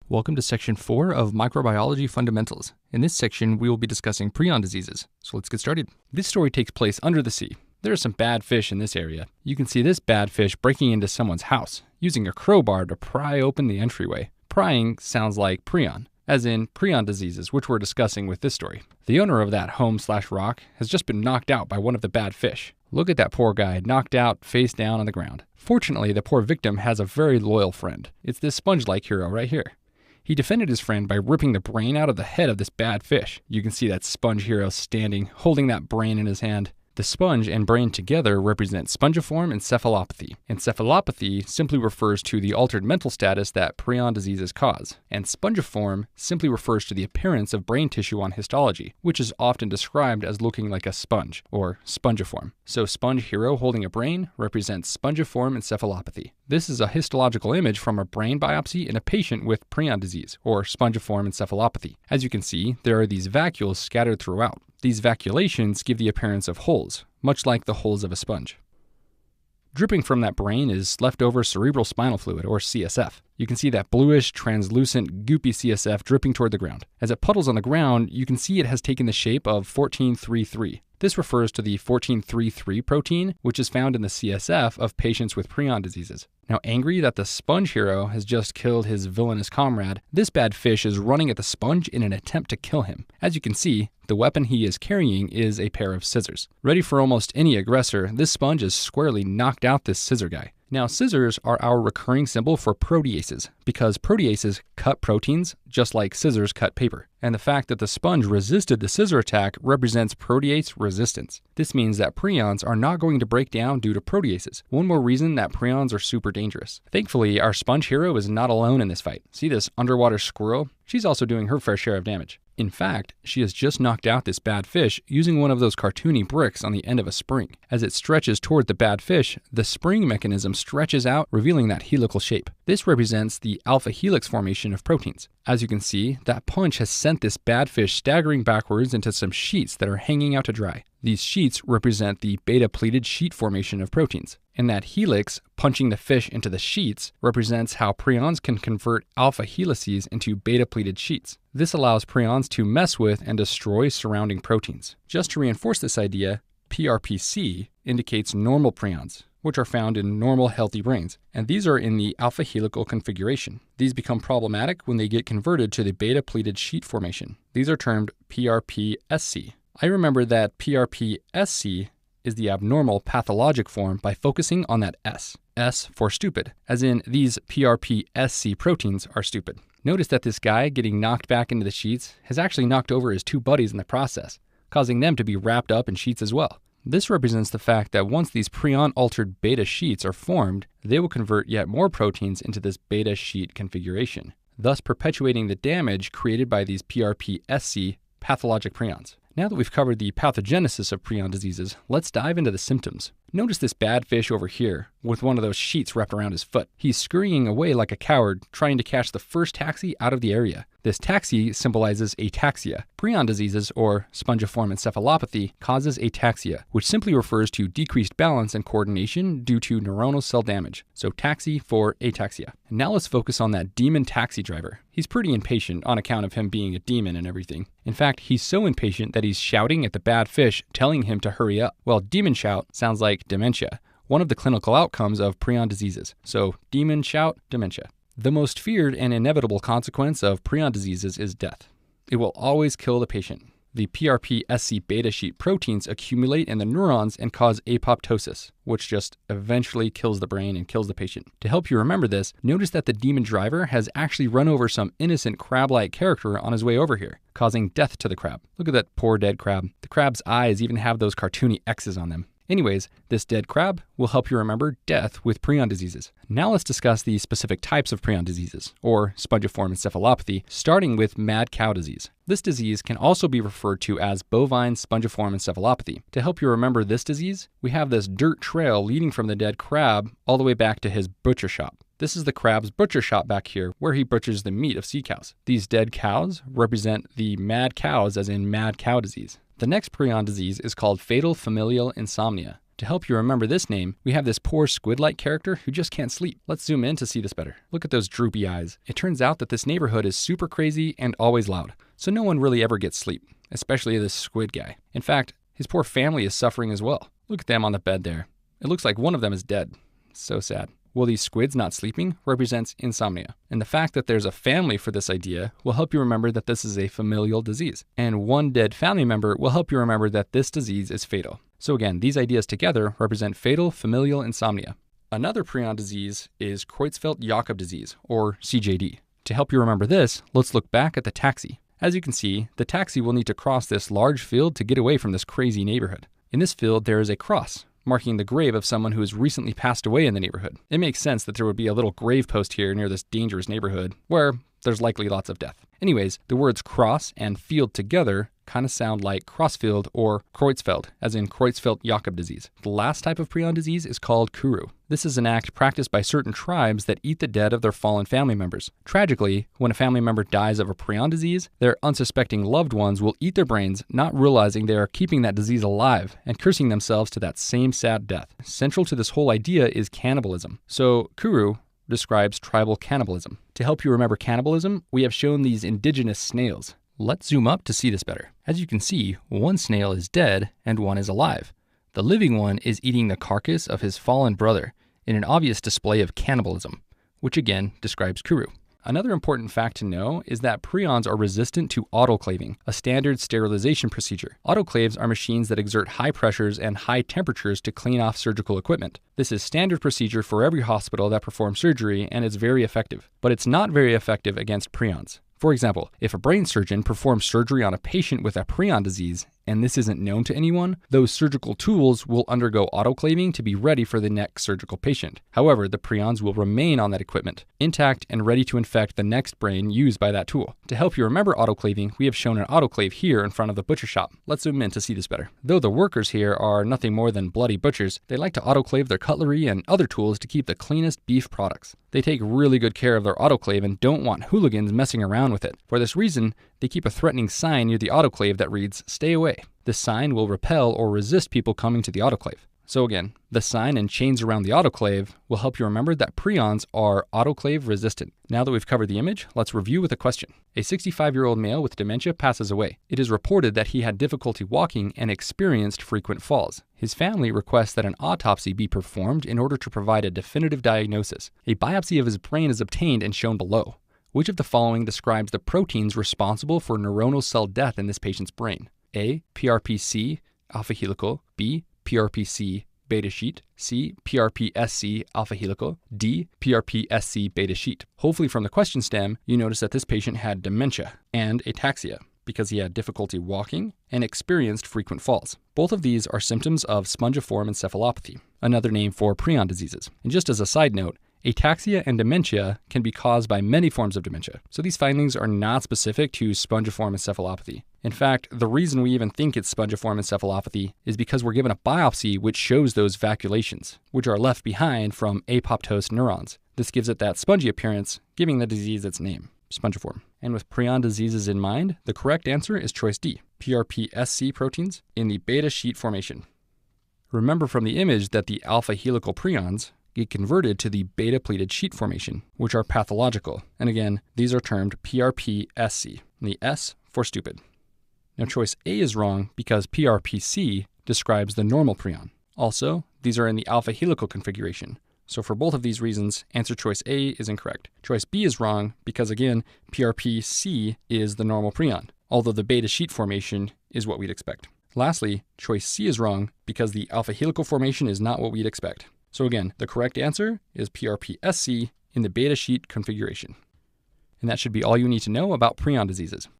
Welcome to Section 4 of Microbiology Fundamentals. In this section, we will be discussing prion diseases. So let's get started. This story takes place under the sea. There are some bad fish in this area. You can see this bad fish breaking into someone's house, using a crowbar to pry open the entryway. Prying sounds like prion, as in prion diseases, which we're discussing with this story. The owner of that home/rock has just been knocked out by one of the bad fish. Look at that poor guy, knocked out, face down on the ground. Fortunately, the poor victim has a very loyal friend. It's this sponge-like hero right here. He defended his friend by ripping the brain out of the head of this bad fish. You can see that sponge hero standing, holding that brain in his hand. The sponge and brain together represent spongiform encephalopathy. Encephalopathy simply refers to the altered mental status that prion diseases cause, and spongiform simply refers to the appearance of brain tissue on histology, which is often described as looking like a sponge, or spongiform. So sponge hero holding a brain represents spongiform encephalopathy. This is a histological image from a brain biopsy in a patient with prion disease, or spongiform encephalopathy. As you can see, there are these vacuoles scattered throughout. These vacuolations give the appearance of holes, much like the holes of a sponge. Dripping from that brain is leftover cerebral spinal fluid, or CSF. You can see that bluish, translucent, goopy CSF dripping toward the ground. As it puddles on the ground, you can see it has taken the shape of 14-3-3. This refers to the 14-3-3 protein, which is found in the CSF of patients with prion diseases. Now, angry that the sponge hero has just killed his villainous comrade, this bad fish is running at the sponge in an attempt to kill him. As you can see, the weapon he is carrying is a pair of scissors. Ready for almost any aggressor, this sponge has squarely knocked out this scissor guy. Now, scissors are our recurring symbol for proteases, because proteases cut proteins just like scissors cut paper. And the fact that the sponge resisted the scissor attack represents protease resistance. This means that prions are not going to break down due to proteases. One more reason that prions are super dangerous. Thankfully, our sponge hero is not alone in this fight. See this underwater squirrel? She's also doing her fair share of damage. In fact, she has just knocked out this bad fish using one of those cartoony bricks on the end of a spring. As it stretches toward the bad fish, the spring mechanism stretches out, revealing that helical shape. This represents the alpha helix formation of proteins. As you can see, that punch has sent this bad fish staggering backwards into some sheets that are hanging out to dry. These sheets represent the beta-pleated sheet formation of proteins. And that helix, punching the fish into the sheets, represents how prions can convert alpha helices into beta-pleated sheets. This allows prions to mess with and destroy surrounding proteins. Just to reinforce this idea, PRPC indicates normal prions, which are found in normal healthy brains, and these are in the alpha helical configuration. These become problematic when they get converted to the beta-pleated sheet formation. These are termed PRPSC. I remember that PRPSC is the abnormal pathologic form by focusing on that S. S for stupid, as in these PRPSC proteins are stupid. Notice that this guy getting knocked back into the sheets has actually knocked over his two buddies in the process, causing them to be wrapped up in sheets as well. This represents the fact that once these prion-altered beta sheets are formed, they will convert yet more proteins into this beta sheet configuration, thus perpetuating the damage created by these PRPSC pathologic prions. Now that we've covered the pathogenesis of prion diseases, let's dive into the symptoms. Notice this bad fish over here with one of those sheets wrapped around his foot. He's scurrying away like a coward, trying to catch the first taxi out of the area. This taxi symbolizes ataxia. Prion diseases, or spongiform encephalopathy, causes ataxia, which simply refers to decreased balance and coordination due to neuronal cell damage. So taxi for ataxia. And now let's focus on that demon taxi driver. He's pretty impatient on account of him being a demon and everything. In fact, he's so impatient that he's shouting at the bad fish, telling him to hurry up. Well, demon shout sounds like dementia, one of the clinical outcomes of prion diseases. So demon shout, dementia. The most feared and inevitable consequence of prion diseases is death. It will always kill the patient. The PRPSC beta sheet proteins accumulate in the neurons and cause apoptosis, which just eventually kills the brain and kills the patient. To help you remember this, notice that the demon driver has actually run over some innocent crab-like character on his way over here, causing death to the crab. Look at that poor dead crab. The crab's eyes even have those cartoony X's on them. Anyways, this dead crab will help you remember death with prion diseases. Now let's discuss the specific types of prion diseases, or spongiform encephalopathy, starting with mad cow disease. This disease can also be referred to as bovine spongiform encephalopathy. To help you remember this disease, we have this dirt trail leading from the dead crab all the way back to his butcher shop. This is the crab's butcher shop back here, where he butchers the meat of sea cows. These dead cows represent the mad cows, as in mad cow disease. The next prion disease is called fatal familial insomnia. To help you remember this name, we have this poor squid-like character who just can't sleep. Let's zoom in to see this better. Look at those droopy eyes. It turns out that this neighborhood is super crazy and always loud, so no one really ever gets sleep, especially this squid guy. In fact, his poor family is suffering as well. Look at them on the bed there. It looks like one of them is dead. So sad. Well, these squids not sleeping represents insomnia. And the fact that there's a family for this idea will help you remember that this is a familial disease. And one dead family member will help you remember that this disease is fatal. So again, these ideas together represent fatal familial insomnia. Another prion disease is Creutzfeldt-Jakob disease, or CJD. To help you remember this, let's look back at the taxi. As you can see, the taxi will need to cross this large field to get away from this crazy neighborhood. In this field, there is a cross, marking the grave of someone who has recently passed away in the neighborhood. It makes sense that there would be a little grave post here near this dangerous neighborhood where there's likely lots of death. Anyways, the words cross and field together kind of sound like Crossfield or Creutzfeldt, as in Creutzfeldt-Jakob disease. The last type of prion disease is called Kuru. This is an act practiced by certain tribes that eat the dead of their fallen family members. Tragically, when a family member dies of a prion disease, their unsuspecting loved ones will eat their brains, not realizing they are keeping that disease alive and cursing themselves to that same sad death. Central to this whole idea is cannibalism. So Kuru describes tribal cannibalism. To help you remember cannibalism, we have shown these indigenous snails. Let's zoom up to see this better. As you can see, one snail is dead and one is alive. The living one is eating the carcass of his fallen brother in an obvious display of cannibalism, which again describes Kuru. Another important fact to know is that prions are resistant to autoclaving, a standard sterilization procedure. Autoclaves are machines that exert high pressures and high temperatures to clean off surgical equipment. This is standard procedure for every hospital that performs surgery, and it's very effective. But it's not very effective against prions. For example, if a brain surgeon performs surgery on a patient with a prion disease, and this isn't known to anyone, those surgical tools will undergo autoclaving to be ready for the next surgical patient. However, the prions will remain on that equipment, intact and ready to infect the next brain used by that tool. To help you remember autoclaving, we have shown an autoclave here in front of the butcher shop. Let's zoom in to see this better. Though the workers here are nothing more than bloody butchers, they like to autoclave their cutlery and other tools to keep the cleanest beef products. They take really good care of their autoclave and don't want hooligans messing around with it. For this reason, they keep a threatening sign near the autoclave that reads, "Stay away." This sign will repel or resist people coming to the autoclave. So again, the sign and chains around the autoclave will help you remember that prions are autoclave resistant. Now that we've covered the image, let's review with a question. A 65-year-old male with dementia passes away. It is reported that he had difficulty walking and experienced frequent falls. His family requests that an autopsy be performed in order to provide a definitive diagnosis. A biopsy of his brain is obtained and shown below. Which of the following describes the proteins responsible for neuronal cell death in this patient's brain? A. PRPC alpha helical, B. PRPC beta sheet, C. PRPSC alpha helical, D. PRPSC beta sheet. Hopefully from the question stem, you notice that this patient had dementia and ataxia because he had difficulty walking and experienced frequent falls. Both of these are symptoms of spongiform encephalopathy, another name for prion diseases. And just as a side note, ataxia and dementia can be caused by many forms of dementia, so these findings are not specific to spongiform encephalopathy. In fact, the reason we even think it's spongiform encephalopathy is because we're given a biopsy which shows those vacuolations, which are left behind from apoptosed neurons. This gives it that spongy appearance, giving the disease its name, spongiform. And with prion diseases in mind, the correct answer is choice D, PRPSC proteins in the beta sheet formation. Remember from the image that the alpha helical prions get converted to the beta-pleated sheet formation, which are pathological. And again, these are termed PRPSC, and the S for stupid. Now choice A is wrong because PRPC describes the normal prion. Also, these are in the alpha helical configuration. So for both of these reasons, answer choice A is incorrect. Choice B is wrong because again, PRPC is the normal prion, although the beta sheet formation is what we'd expect. Lastly, choice C is wrong because the alpha helical formation is not what we'd expect. So again, the correct answer is PRPSC in the beta sheet configuration. And that should be all you need to know about prion diseases.